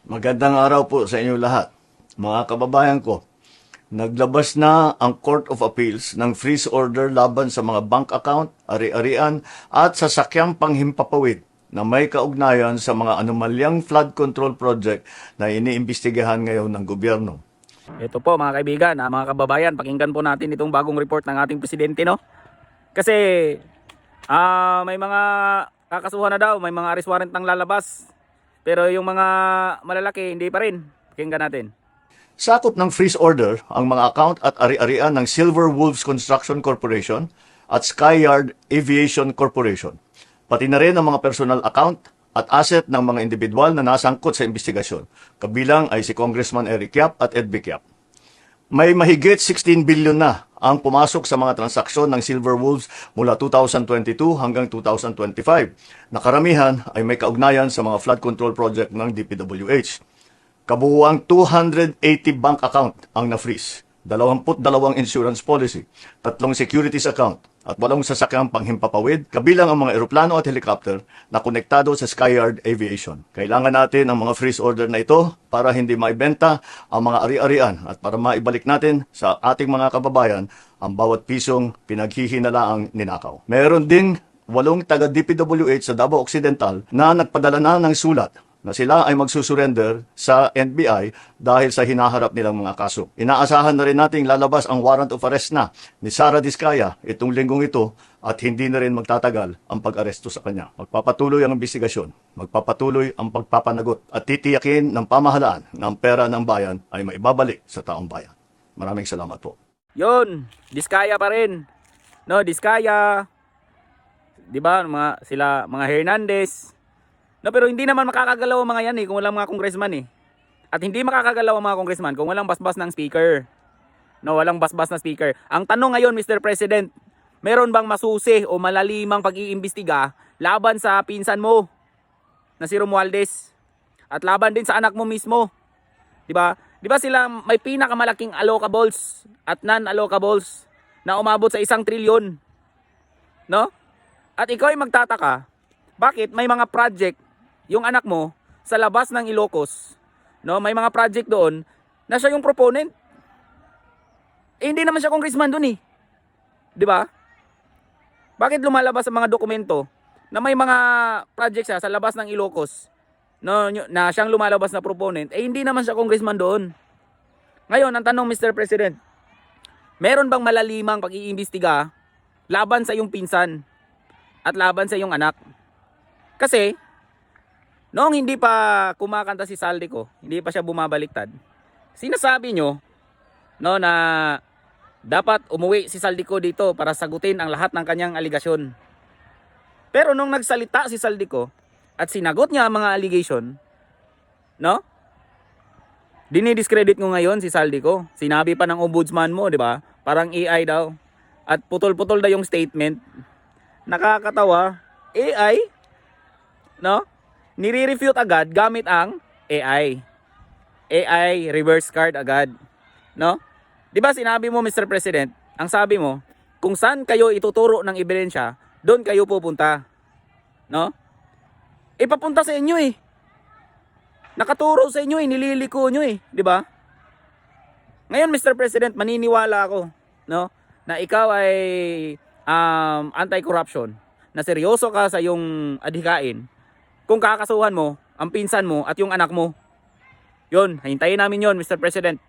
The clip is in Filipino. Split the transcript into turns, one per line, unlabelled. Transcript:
Magandang araw po sa inyo lahat. Mga kababayan ko, naglabas na ang Court of Appeals ng freeze order laban sa mga bank account, ari-arian at sasakyang panghimpapawid na may kaugnayan sa mga anomalyang flood control project na iniimbestigahan ngayon ng gobyerno.
Ito po mga kaibigan, mga kababayan, pakinggan po natin itong bagong report ng ating presidente, no? Kasi may mga kakasuhan na daw, may mga arrest warrant nang lalabas. Pero yung mga malalaki, hindi pa rin. Pakinggan natin.
Sakop ng freeze order ang mga account at ari-arian ng Silver Wolves Construction Corporation at Skyyard Aviation Corporation. Pati na rin ang mga personal account at asset ng mga individual na nasangkot sa investigasyon. Kabilang ay si Congressman Eric Yap at Ed Vic Yap. May mahigit 16 billion na ang pumasok sa mga transaksyon ng Silver Wolves mula 2022 hanggang 2025. Nakaramihan ay may kaugnayan sa mga flood control project ng DPWH. Kabuuang 280 bank account ang na-freeze, 22 insurance policy, 3 securities account, at 8 sasakyang panghimpapawid, kabilang ang mga eroplano at helicopter na konektado sa Skyyard Aviation. Kailangan natin ang mga freeze order na ito para hindi maibenta ang mga ari-arian at para maibalik natin sa ating mga kababayan ang bawat pisong pinaghihinalaang ninakaw. Meron din 8 taga-DPWH sa Davao Occidental na nagpadala na ng sulat na sila ay magsusurrender sa NBI dahil sa hinaharap nilang mga kaso. Inaasahan na rin nating lalabas ang warrant of arrest na ni Sara Diskaya itong linggong ito at hindi na rin magtatagal ang pag-aresto sa kanya. Magpapatuloy ang investigasyon, magpapatuloy ang pagpapanagot at titiyakin ng pamahalaan na ang pera ng bayan ay maibabalik sa taong bayan. Maraming salamat po.
Yun, Diskaya pa rin. No, Diskaya. 'Di ba? Mga Hernandez. No, pero hindi naman makakagalaw ang mga yan kung walang mga congressman At hindi makakagalaw ang mga congressman kung walang basbas ng speaker. No, walang basbas na speaker. Ang tanong ngayon, Mr. President, meron bang masusi o malalimang pag-iimbestiga laban sa pinsan mo na si Romualdez at laban din sa anak mo mismo? 'Di ba? 'Di ba sila may pinakamalaking allocables at non-allocables na umabot sa 1 trilyon? No? At ikaw ay magtataka, bakit may mga project yung anak mo sa labas ng Ilocos, no? May mga project doon na siya yung proponent. Hindi naman siya congressman doon 'Di ba? Bakit lumalabas sa mga dokumento na may mga project siya sa labas ng Ilocos, no, na siyang lumalabas na proponent, hindi naman siya congressman doon. Ngayon, ang tanong, Mr. President, meron bang malalimang pag-iimbestiga laban sa iyong pinsan at laban sa iyong anak? Kasi noong hindi pa kumakanta si Saldico, hindi pa siya bumabaliktad, sinasabi nyo, no, na dapat umuwi si Saldico dito para sagutin ang lahat ng kanyang aligasyon. Pero nung nagsalita si Saldico at sinagot niya ang mga allegation, no, dinidiscredit mo ngayon si Saldico. Sinabi pa ng ombudsman mo, di ba? Parang AI daw. At putol-putol na yung statement. Nakakatawa. AI, no? Nire-refute agad gamit ang AI. AI reverse card agad, no? 'Di ba sinabi mo, Mr. President, ang sabi mo, kung saan kayo ituturo ng ebidensya, doon kayo pupunta, no? Ipapunta sa inyo Nakaturo sa inyo nililiko nyo 'di ba? Ngayon, Mr. President, maniniwala ako, no, na ikaw ay anti-corruption, na seryoso ka sa iyong adhikain kung kakasuhan mo ang pinsan mo at yung anak mo. Yun, hintayin namin yon, Mr. President.